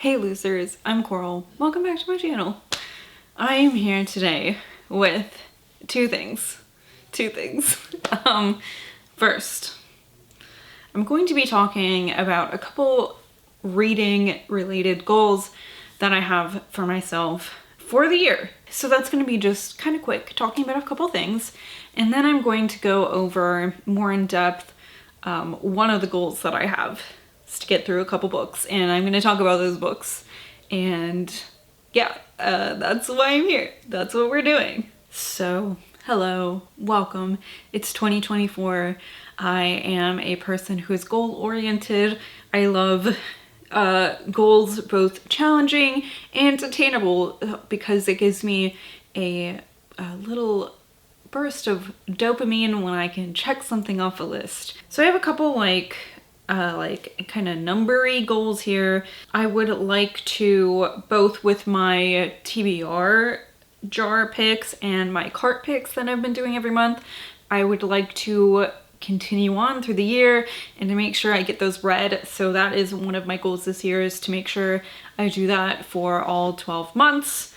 Hey losers, I'm Coral. Welcome back to my channel. I am here today with two things. First, I'm going to be talking about a couple reading related goals that I have for myself for the year. So that's going to be just kind of quick, talking about a couple things. And then I'm going to go over more in depth one of the goals that I have is to get through a couple books, and I'm going to talk about those books. And yeah, that's why I'm here. That's what we're doing. So hello, welcome. It's 2024. I am a person who is goal oriented. I love goals, both challenging and attainable, because it gives me a little burst of dopamine when I can check something off a list. So I have a couple like kind of numbery goals here. I would like to, both with my TBR jar picks and my cart picks that I've been doing every month, I would like to continue on through the year and to make sure I get those read. So that is one of my goals this year, is to make sure I do that for all 12 months.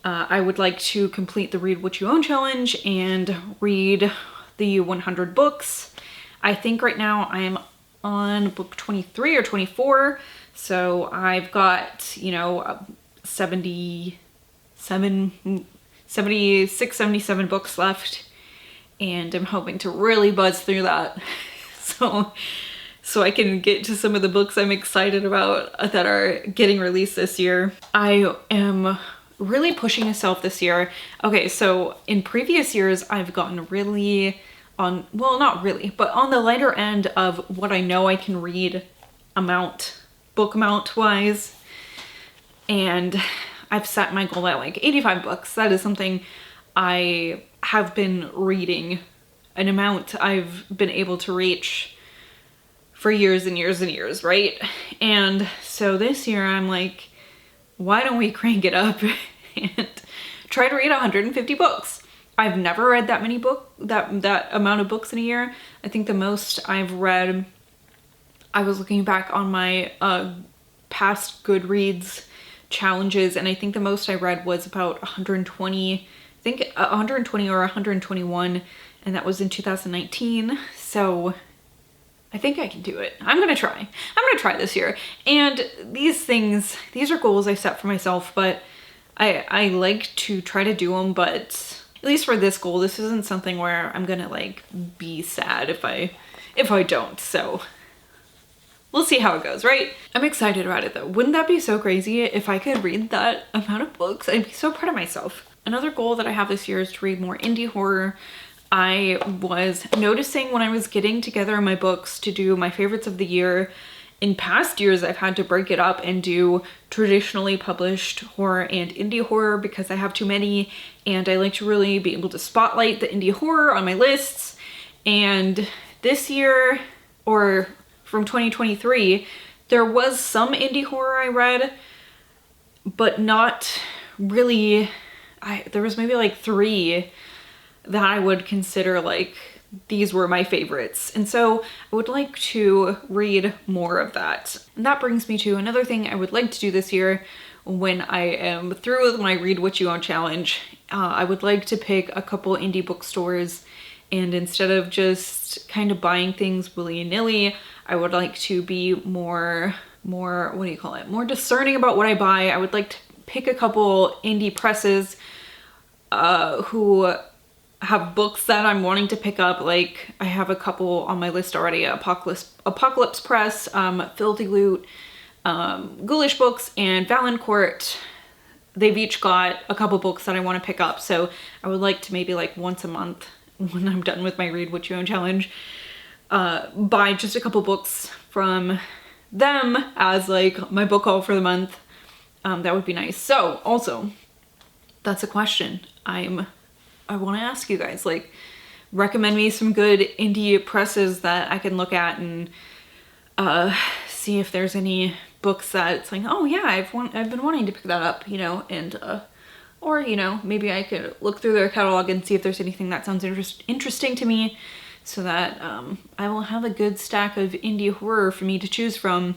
I would like to complete the Read What You Own challenge and read the 100 books. I think right now I'm on book 23 or 24. So I've got, 76, 77 books left, and I'm hoping to really buzz through that. So I can get to some of the books I'm excited about that are getting released this year. I am really pushing myself this year. Okay, so in previous years, I've gotten really on, well, not really, but on the lighter end of what I know I can read book amount wise. And I've set my goal at like 85 books. That is something I have been reading, an amount I've been able to reach for years and years and years, right? And so this year I'm like, why don't we crank it up and try to read 150 books? I've never read that many that amount of books in a year. I think the most I've read, I was looking back on my past Goodreads challenges, and I think the most I read was about 120, I think 120 or 121, and that was in 2019. So I think I can do it. I'm gonna try this year. And these are goals I set for myself, but I like to try to do them, but at least for this goal, this isn't something where I'm gonna like be sad if I don't. So we'll see how it goes, right? I'm excited about it though. Wouldn't that be so crazy if I could read that amount of books? I'd be so proud of myself. Another goal that I have this year is to read more indie horror. I was noticing when I was getting together my books to do my favorites of the year, in past years I've had to break it up and do traditionally published horror and indie horror because I have too many, and I like to really be able to spotlight the indie horror on my lists. And this year, or from 2023, there was some indie horror I read, but not really. There was maybe like 3 that I would consider like these were my favorites. And so I would like to read more of that. And that brings me to another thing I would like to do this year when I am through with my Read What You Own challenge. I would like to pick a couple indie bookstores, and instead of just kind of buying things willy-nilly, I would like to be more, what do you call it? More discerning about what I buy. I would like to pick a couple indie presses who have books that I'm wanting to pick up. Like I have a couple on my list already: Apocalypse Press, Filthy Loot, Ghoulish Books, and Valancourt. They've each got a couple books that I want to pick up. So I would like to maybe like once a month, when I'm done with my Read What You Own challenge, buy just a couple books from them as like my book haul for the month. That would be nice. So also, that's a question I want to ask you guys, like, recommend me some good indie presses that I can look at and see if there's any books that it's like, oh yeah, I've been wanting to pick that up, and or maybe I could look through their catalog and see if there's anything that sounds interesting to me, so that I will have a good stack of indie horror for me to choose from.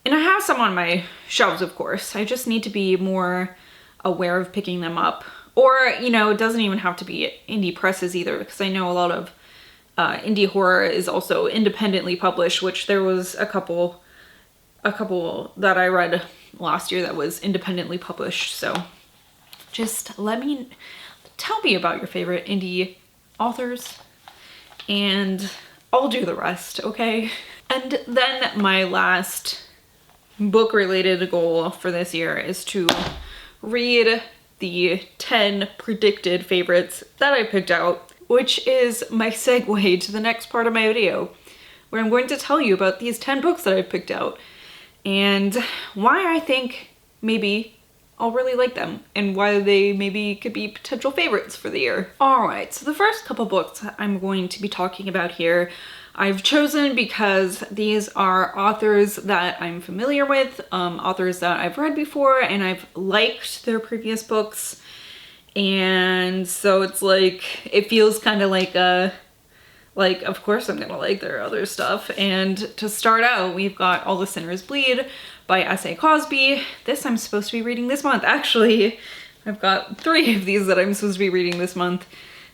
And I have some on my shelves, of course. I just need to be more aware of picking them up. Or, you know, it doesn't even have to be indie presses either, because I know a lot of indie horror is also independently published, which there was a couple that I read last year that was independently published. So just tell me about your favorite indie authors and I'll do the rest, okay? And then my last book related goal for this year is to read the 10 predicted favorites that I picked out, which is my segue to the next part of my video, where I'm going to tell you about these 10 books that I picked out and why I think maybe I'll really like them and why they maybe could be potential favorites for the year. All right, so the first couple books I'm going to be talking about here I've chosen because these are authors that I'm familiar with, authors that I've read before and I've liked their previous books. And so it's like, it feels kind of like of course I'm gonna like their other stuff. And to start out, we've got All the Sinners Bleed by S.A. Cosby. This I'm supposed to be reading this month. Actually, I've got 3 of these that I'm supposed to be reading this month.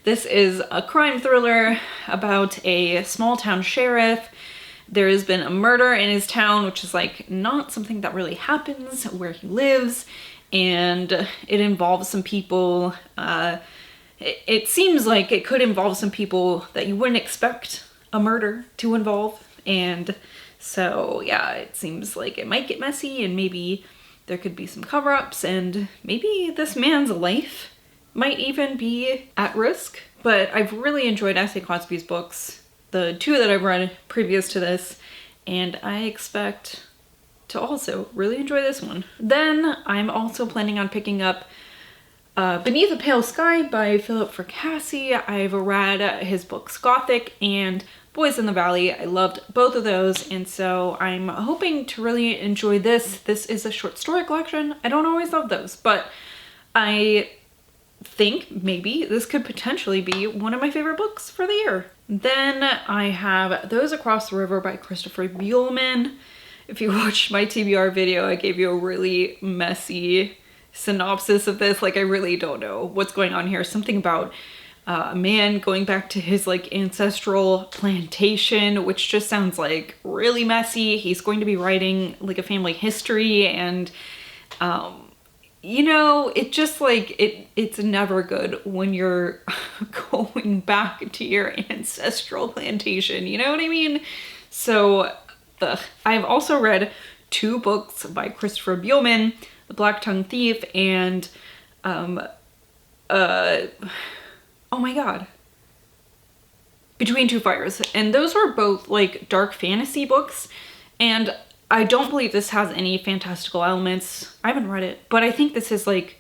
This is a crime thriller about a small town sheriff. There has been a murder in his town, which is like not something that really happens where he lives. And it involves some people, it seems like it could involve some people that you wouldn't expect a murder to involve. And so yeah, it seems like it might get messy and maybe there could be some cover-ups and maybe this man's life might even be at risk. But I've really enjoyed S.A. Cosby's books, the 2 that I've read previous to this, and I expect to also really enjoy this one. Then I'm also planning on picking up Beneath a Pale Sky by Philip Fracassi. I've read his books Gothic and Boys in the Valley. I loved both of those, and so I'm hoping to really enjoy this. This is a short story collection. I don't always love those, but I think maybe this could potentially be one of my favorite books for the year. Then I have Those Across the River by Christopher Buehlman. If you watched my TBR video, I gave you a really messy synopsis of this. Like, I really don't know what's going on here. Something about a man going back to his like ancestral plantation, which just sounds like really messy. He's going to be writing like a family history and you know, it just like, it's never good when you're going back to your ancestral plantation, you know what I mean? So, I've also read 2 books by Christopher Buehlman, The Black Tongue Thief and, oh my god, Between Two Fires. And those were both like dark fantasy books, and I don't believe this has any fantastical elements. I haven't read it, but I think this is like,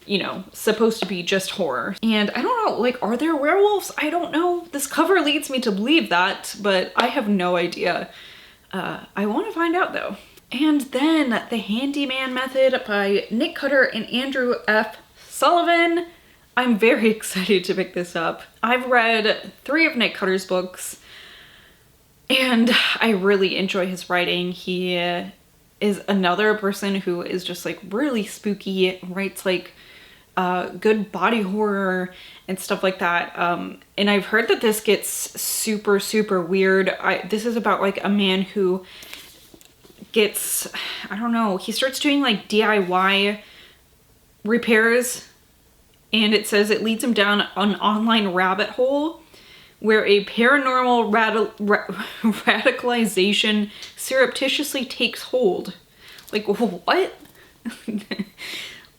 you know, supposed to be just horror. And I don't know, like, are there werewolves? I don't know. This cover leads me to believe that, but I have no idea. I want to find out though. And then The Handyman Method by Nick Cutter and Andrew F. Sullivan. I'm very excited to pick this up. I've read 3 of Nick Cutter's books and I really enjoy his writing. He is another person who is just like really spooky, writes like good body horror and stuff like that. And I've heard that this gets super, super weird. This is about like a man who gets, I don't know, he starts doing like DIY repairs, and it says it leads him down an online rabbit hole where a paranormal radicalization surreptitiously takes hold. Like, what?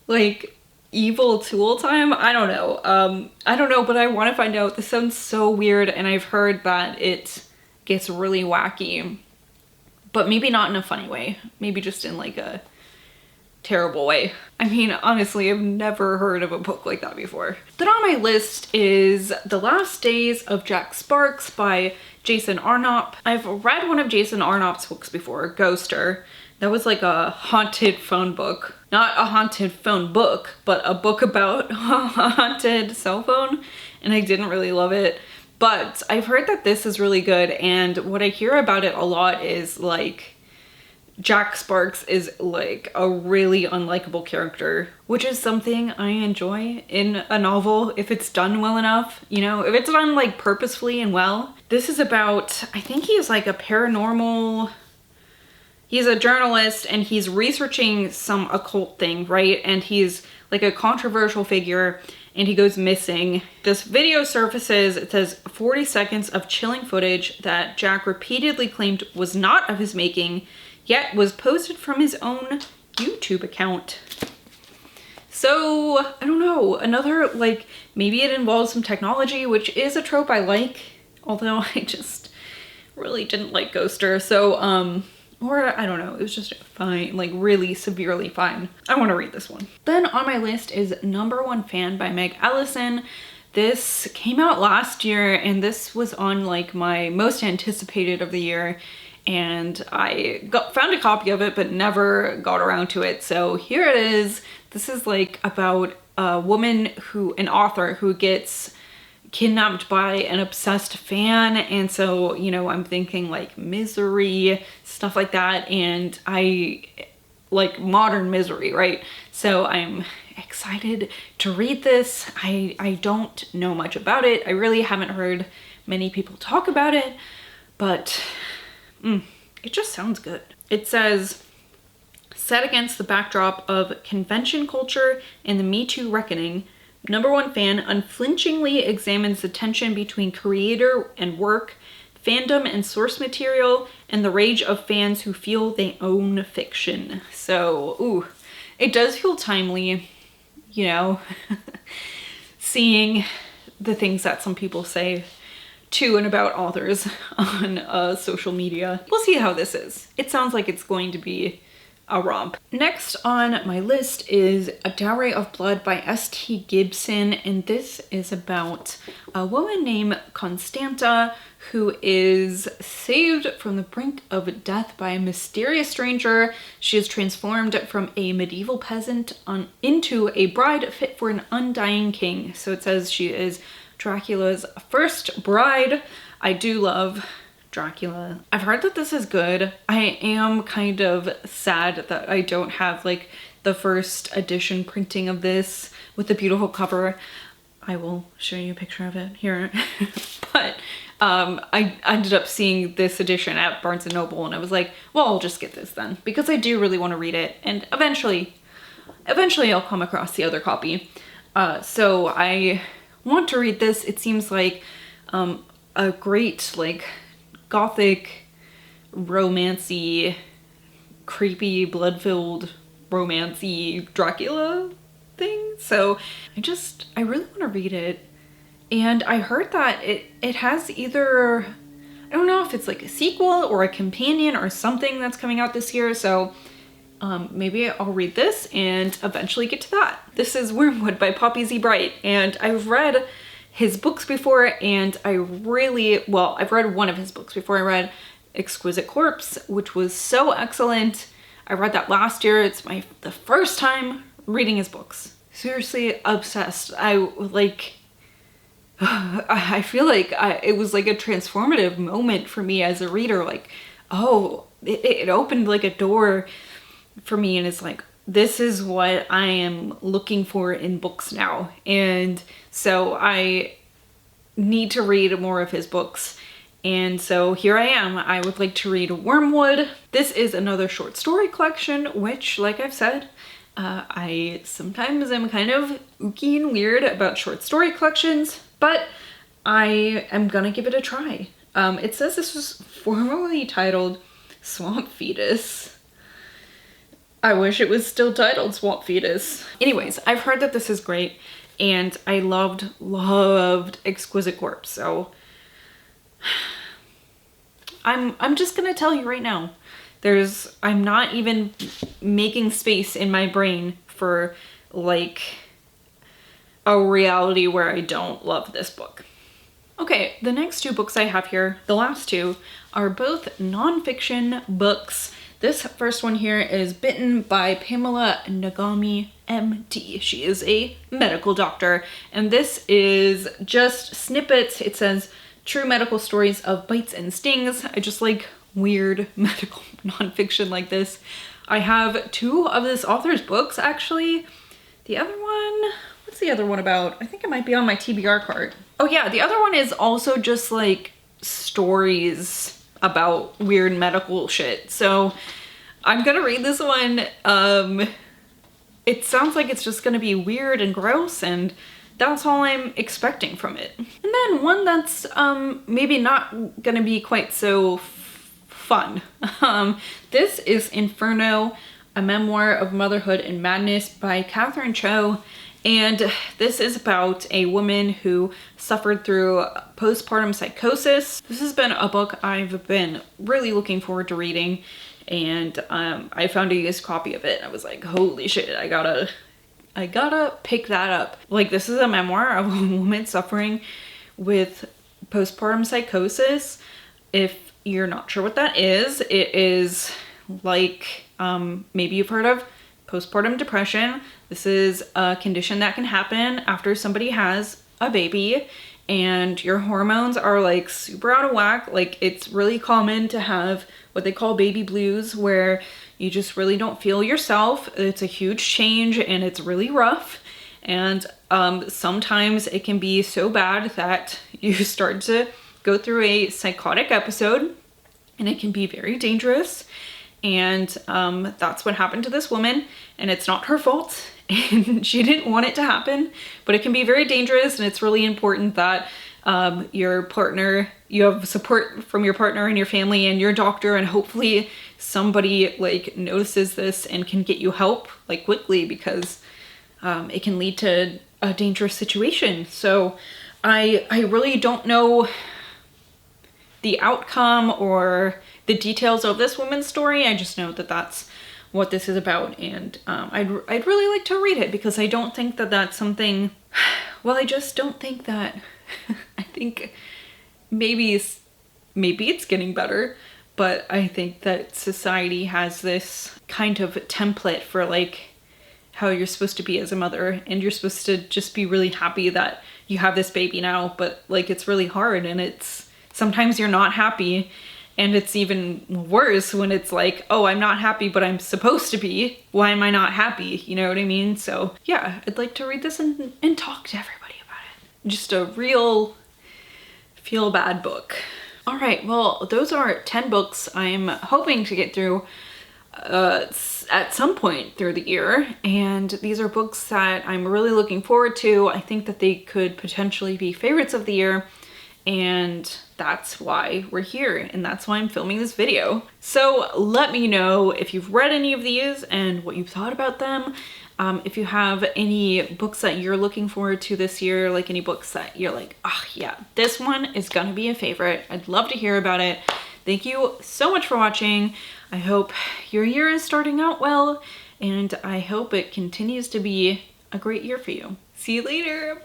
Like, evil tool time? I don't know. I don't know, but I want to find out. This sounds so weird, and I've heard that it gets really wacky, but maybe not in a funny way. Maybe just in like a terrible way. I mean, honestly, I've never heard of a book like that before. Then on my list is The Last Days of Jack Sparks by Jason Arnopp. I've read one of Jason Arnopp's books before, Ghoster. That was like a haunted phone book. Not a haunted phone book, but a book about a haunted cell phone, and I didn't really love it. But I've heard that this is really good, and what I hear about it a lot is like Jack Sparks is like a really unlikable character, which is something I enjoy in a novel if it's done well enough, you know, if it's done like purposefully and well. This is about, I think he's like a paranormal, he's a journalist and he's researching some occult thing, right? And he's like a controversial figure and he goes missing. This video surfaces, it says 40 seconds of chilling footage that Jack repeatedly claimed was not of his making, yet was posted from his own YouTube account. So, I don't know, another, like, maybe it involves some technology, which is a trope I like, although I just really didn't like Ghoster, so, or I don't know, it was just fine, like really severely fine. I want to read this one. Then on my list is Number One Fan by Meg Ellison. This came out last year and this was on like my most anticipated of the year, and I found a copy of it but never got around to it, so here it is. This is like about a woman who, an author who gets kidnapped by an obsessed fan, and so, you know, I'm thinking like Misery, stuff like that, and I like modern Misery, right? So I'm excited to read this. I don't know much about it. I really haven't heard many people talk about it, but it just sounds good. It says, set against the backdrop of convention culture and the Me Too reckoning, Number One Fan unflinchingly examines the tension between creator and work, fandom and source material, and the rage of fans who feel they own fiction. So, ooh, it does feel timely, you know, seeing the things that some people say to and about authors on social media. We'll see how this is. It sounds like it's going to be a romp. Next on my list is A Dowry of Blood by S.T. Gibson, and this is about a woman named Constanta who is saved from the brink of death by a mysterious stranger. She is transformed from a medieval peasant into a bride fit for an undying king. So it says she is Dracula's first bride. I do love Dracula. I've heard that this is good. I am kind of sad that I don't have like the first edition printing of this with the beautiful cover. I will show you a picture of it here. But I ended up seeing this edition at Barnes & Noble and I was like, well, I'll just get this then, because I do really want to read it, and eventually I'll come across the other copy. So I want to read this. It seems like a great like gothic, romancy, creepy, blood-filled, romancy Dracula thing. So I really want to read it. And I heard that it has either, I don't know if it's like a sequel or a companion or something that's coming out this year. So maybe I'll read this and eventually get to that. This is Wormwood by Poppy Z. Brite, and I've read his books before, and I've read one of his books before. I read Exquisite Corpse, which was so excellent. I read that last year. It's the first time reading his books. Seriously obsessed. I feel like it was like a transformative moment for me as a reader. Like, oh, it opened like a door for me, and it's like, this is what I am looking for in books now. And so I need to read more of his books. And so here I am. I would like to read Wormwood. This is another short story collection, which, like I've said, I sometimes am kind of ooky and weird about short story collections, but I am gonna give it a try. It says this was formerly titled Swamp Fetus. I wish it was still titled Swamp Fetus. Anyways, I've heard that this is great, and I loved Exquisite Corpse, so I'm just gonna tell you right now, I'm not even making space in my brain for like a reality where I don't love this book. Okay, the next two books I have here, the last two, are both nonfiction books. This first one here is Bitten by Pamela Nagami, MD. She is a medical doctor, and this is just snippets. It says true medical stories of bites and stings. I just like weird medical nonfiction like this. I have 2 of this author's books actually. The other one, what's the other one about? I think it might be on my TBR card. Oh yeah, the other one is also just like stories about weird medical shit. So I'm gonna read this one. It sounds like it's just gonna be weird and gross, and that's all I'm expecting from it. And then one that's maybe not gonna be quite so fun. This is Inferno, a memoir of motherhood and madness by Katherine Cho. And this is about a woman who suffered through postpartum psychosis. This has been a book I've been really looking forward to reading, and I found a used copy of it. I was like, holy shit, I gotta pick that up. Like, this is a memoir of a woman suffering with postpartum psychosis. If you're not sure what that is, it is like, maybe you've heard of postpartum depression. This is a condition that can happen after somebody has a baby and your hormones are like super out of whack. Like, it's really common to have what they call baby blues, where you just really don't feel yourself. It's a huge change and it's really rough. And sometimes it can be so bad that you start to go through a psychotic episode, and it can be very dangerous. And that's what happened to this woman, and it's not her fault, and she didn't want it to happen, but it can be very dangerous, and it's really important that your partner, you have support from your partner and your family and your doctor, and hopefully somebody like notices this and can get you help like quickly, because it can lead to a dangerous situation. So I really don't know the outcome or the details of this woman's story. I just know that that's what this is about, and I'd really like to read it, because I don't think that that's something, well, I just don't think that, I think maybe it's getting better, but I think that society has this kind of template for like how you're supposed to be as a mother, and you're supposed to just be really happy that you have this baby now, but like it's really hard, and it's sometimes you're not happy. And it's even worse when it's like, oh, I'm not happy, but I'm supposed to be. Why am I not happy? You know what I mean? So yeah, I'd like to read this and talk to everybody about it. Just a real feel bad book. All right, well, those are 10 books I'm hoping to get through at some point through the year. And these are books that I'm really looking forward to. I think that they could potentially be favorites of the year. And that's why we're here, and that's why I'm filming this video. So let me know if you've read any of these and what you've thought about them. If you have any books that you're looking forward to this year, like any books that you're like, oh yeah, this one is gonna be a favorite. I'd love to hear about it. Thank you so much for watching. I hope your year is starting out well, and I hope it continues to be a great year for you. See you later.